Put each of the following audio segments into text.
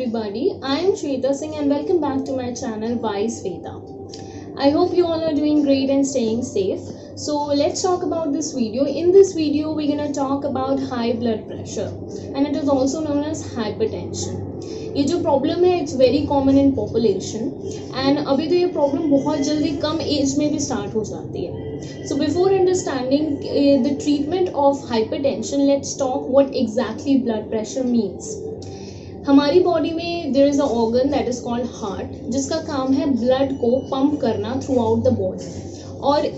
everybody, I am Shweta Singh and welcome back to my channel Wise Veda. I hope you all are doing great and staying safe. So let's talk about this video. In this video we're going to talk about high blood pressure and it is also known as hypertension. ये जो problem है it's very common in population and अभी तो ये problem बहुत जल्दी कम as में भी स्टार्ट हो जाती है. So before understanding the treatment of hypertension, let's talk what exactly blood pressure means. हमारी बॉडी में there is a organ that is called heart, जिसका काम है ब्लड को पंप करना throughout the body और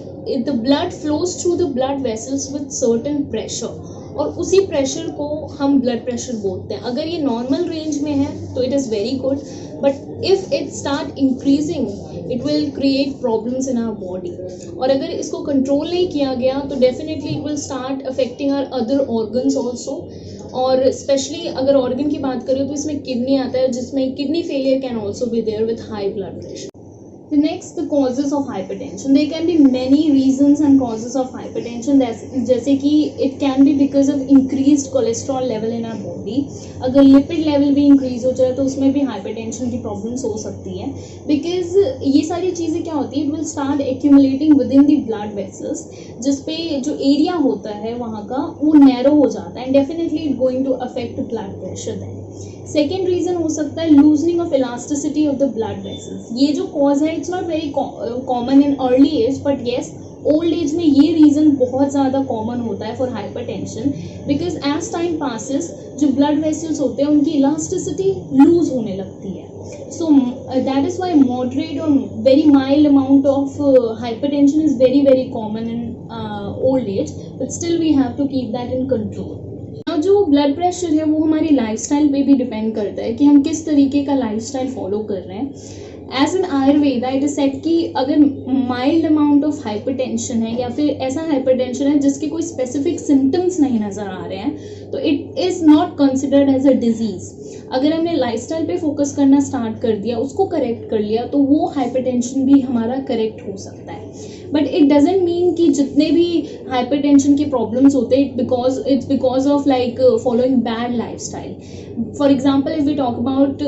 the blood flows through the blood vessels with certain pressure और उसी प्रेशर को हम ब्लड प्रेशर बोलते हैं. अगर ये नॉर्मल रेंज में है तो it is very good, but if it start increasing it will create problems in our body. और अगर इसको कंट्रोल नहीं किया गया तो definitely it will start affecting our other organs also. और स्पेशली अगर ऑर्गन की बात करें तो इसमें किडनी आता है, जिसमें kidney failure can also be there with high blood pressure. The next, the causes of hypertension. There can be many reasons and causes of hypertension. जैसे कि it can be because of increased cholesterol level in our body. अगर lipid level भी increase हो जाए तो उसमें भी hypertension की problems हो सकती है. Because ये सारी चीज़ें क्या होती है, it will start accumulating within the blood vessels, जिसपे जो area होता है वहाँ का वो narrow हो जाता है and definitely it going to affect blood pressure then. Second reason हो सकता है loosening of elasticity of the blood vessels. ये जो कॉज है it's not very common in early age, but yes old age में ये रीजन बहुत ज़्यादा कॉमन होता है for hypertension. Because age time passes जो ब्लड वेसल्स होते हैं उनकी इलास्टिसिटी लूज होने लगती है. So that is why moderate और very mild amount of hypertension is very very common in old age, but still we have to keep that in control. जो blood pressure है वो हमारी लाइफस्टाइल पे भी डिपेंड करता है कि हम किस तरीके का लाइफस्टाइल फॉलो कर रहे हैं. As an Ayurveda it is said कि अगर माइल्ड अमाउंट ऑफ हाइपरटेंशन है या फिर ऐसा हाइपरटेंशन है जिसके कोई स्पेसिफिक सिम्टम्स नहीं नज़र आ रहे हैं तो it is not considered as a disease. अगर हमने लाइफस्टाइल पे फोकस करना स्टार्ट कर दिया, उसको करेक्ट कर लिया, तो वो हाइपरटेंशन भी हमारा करेक्ट हो सकता है. बट इट डजेंट मीन कि जितने भी हाइपरटेंशन की प्रॉब्लम्स होते हैं it's because of like following bad lifestyle. For example if we talk about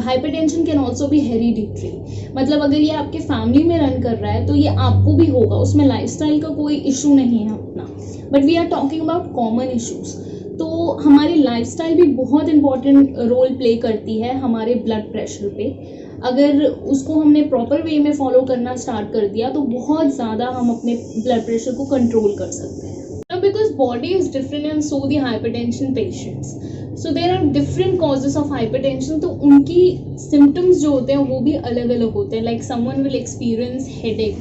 hypertension can also be hereditary. मतलब अगर ये आपके फैमिली में रन कर रहा है तो ये आपको भी होगा, उसमें लाइफस्टाइल का कोई इशू नहीं है अपना. But we are talking about common issues. तो हमारी लाइफस्टाइल भी बहुत इंपॉर्टेंट रोल प्ले करती है हमारे ब्लड प्रेशर पे. अगर उसको हमने प्रॉपर वे में फॉलो करना स्टार्ट कर दिया तो बहुत ज़्यादा हम अपने ब्लड प्रेशर को कंट्रोल कर सकते हैं. Because body is different and so the hypertension patients. So there are different causes of hypertension. तो उनकी सिम्टम्स जो होते हैं वो भी अलग अलग होते हैं. Like someone will experience headache,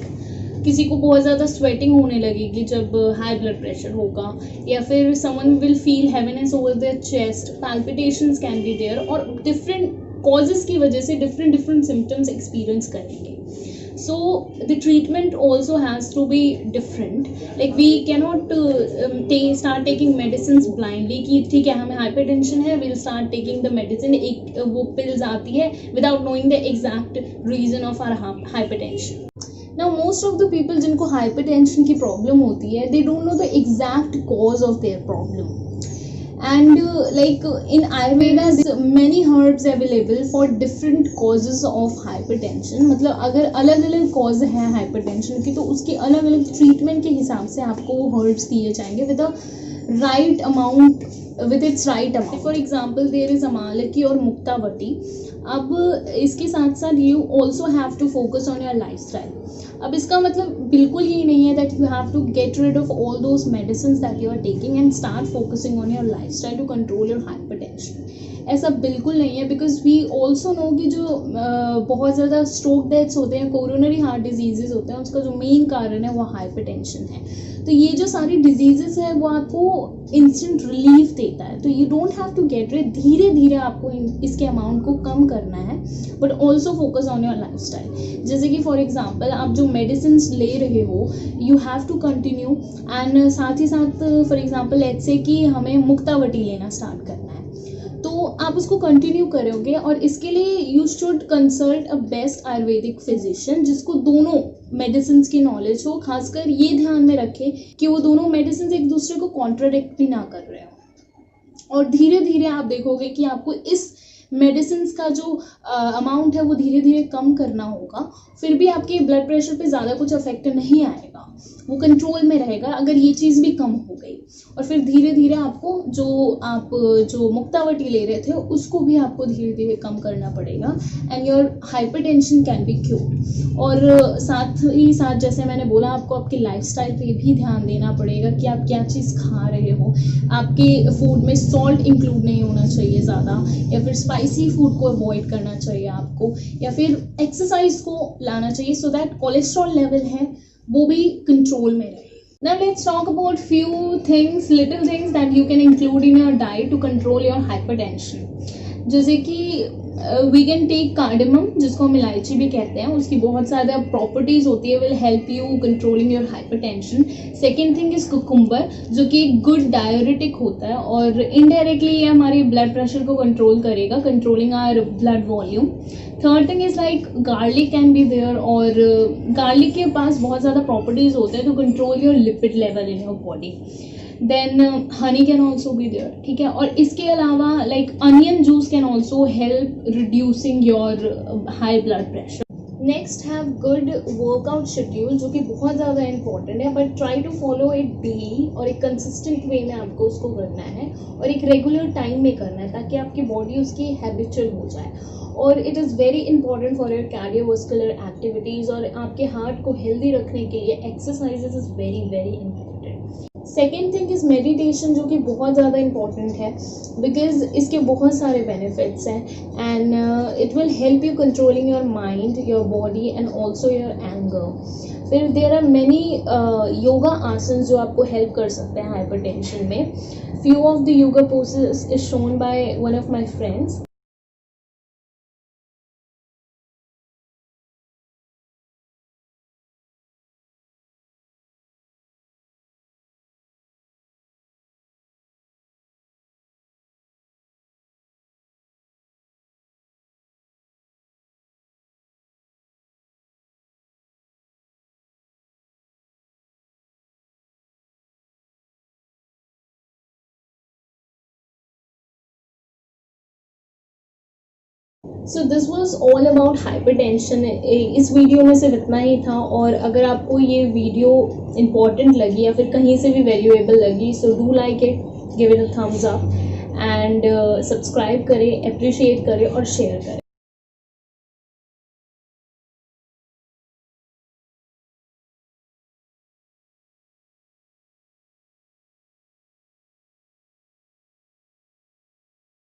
किसी को बहुत ज़्यादा स्वेटिंग होने लगेगी जब हाई ब्लड प्रेशर होगा, या फिर someone will feel heaviness over their chest, palpitations can be there, और डिफरेंट कॉजेज़ की वजह से डिफरेंट सिम्टम्स एक्सपीरियंस करेंगे. So the treatment also has to be different. Like we cannot start taking medicine blindly कि ठीक है हमें hypertension है, will start taking the medicine. एक वो पिल्स आती है without knowing the exact reason of our hypertension. Now most of the people जिनको hypertension की प्रॉब्लम होती है they don't know the exact cause of their problem. And like in Ayurveda many herbs available for different causes of hypertension. मतलब अगर अलग अलग cause है hypertension की तो उसकी अलग अलग treatment के हिसाब से आपको वो herbs दिए जाएंगे with a right amount, with its right amount. For example there is अमालकी और मुक्तावटी. अब इसके साथ साथ you also have to focus on your lifestyle. अब इसका मतलब बिल्कुल ये नहीं है that you have to get rid of all those medicine that you are taking and start focusing on your lifestyle to control your hypertension. ऐसा बिल्कुल नहीं है. बिकॉज वी ऑल्सो नो कि जो बहुत ज़्यादा स्ट्रोक डेथ्स होते हैं, कोरोनरी हार्ट डिजीजेज होते हैं, उसका जो मेन कारण है वो हाइपरटेंशन है. तो ये जो सारी डिजीजेस है वो आपको इंस्टेंट रिलीफ देता है. तो you don't have to get rid, धीरे धीरे आपको इसके अमाउंट को कम करना है, but also focus on your lifestyle. जैसे कि फॉर एग्जांपल आप जो मेडिसिन ले रहे हो you have to continue, and साथ ही साथ फॉर एग्जांपल लेट्स से कि हमें मुक्तावटी लेना स्टार्ट करना है तो आप उसको कंटिन्यू करोगे. और इसके लिए you should consult a best Ayurvedic physician जिसको दोनों मेडिसिन की नॉलेज हो. खासकर ये ध्यान में रखें कि वो दोनों मेडिसिन एक दूसरे को कॉन्ट्राडिक्ट भी ना कर रहे हो. और धीरे धीरे आप देखोगे कि आपको इस मेडिसिन का जो अमाउंट है वो धीरे धीरे कम करना होगा, फिर भी आपके ब्लड प्रेशर पे ज़्यादा कुछ इफेक्ट नहीं आएगा, वो कंट्रोल में रहेगा अगर ये चीज़ भी कम हो गई। और फिर धीरे धीरे आपको जो मुक्तावटी ले रहे थे उसको भी आपको धीरे धीरे कम करना पड़ेगा, and your hypertension can be cured. और साथ ही साथ जैसे मैंने बोला, आपको आपके लाइफस्टाइल पे भी ध्यान देना पड़ेगा कि आप क्या चीज़ खा रहे हो। आपके फूड में सॉल्ट इंक्लूड नहीं होना चाहिए ज़्यादा, या फिर स्पाइसी फूड को अवॉइड करना चाहिए आपको, या फिर एक्सरसाइज को लाना चाहिए सो दैट कोलेस्ट्रॉल लेवल है वो भी कंट्रोल में रहे। Now let's talk about few things, little things that you can include in your diet to control your hypertension. जैसे कि वी कैन टेक कार्डेमम, जिसको हम इलायची भी कहते हैं, उसकी बहुत ज़्यादा प्रॉपर्टीज होती है, will help you controlling your hypertension. Second thing is cucumber, जो कि एक गुड डायरेटिक होता है और इनडायरेक्टली ये हमारी ब्लड प्रेशर को कंट्रोल करेगा, controlling our blood volume. Third thing is like garlic can be there, और गार्लिक के पास बहुत ज़्यादा प्रॉपर्टीज होते हैं to control your lipid level in your body. Then honey can also be there, ठीक है। और इसके अलावा like onion juice can also help reducing your high blood pressure. Next have good workout schedule, जो कि बहुत ज़्यादा इंपॉर्टेंट है, but try to follow it daily, और एक कंसिस्टेंट वे में आपको उसको करना है और एक रेगुलर टाइम में करना है ताकि आपकी बॉडी उसकी हैबिचुअल हो जाए। और it is very important for your cardiovascular activities, और आपके हार्ट को हेल्दी रखने के लिए exercises is very very important. Second thing is meditation, जो कि बहुत ज़्यादा इंपॉर्टेंट है बिकॉज इसके बहुत सारे बेनिफिट्स हैं, and it will help you controlling your mind, your body and also your anger. फिर देर आर मैनी योगा आसन जो आपको हेल्प कर सकते हैं हाइपरटेंशन में। Few of the yoga poses is shown by one of my friends. So this was all about hypertension. इस video में सिर्फ इतना ही था, और अगर आपको ये वीडियो इम्पॉर्टेंट लगी या फिर कहीं से भी वैल्यूएबल लगी, so do like it, give it a thumbs up, and subscribe करें, अप्रिशिएट करें और शेयर करें।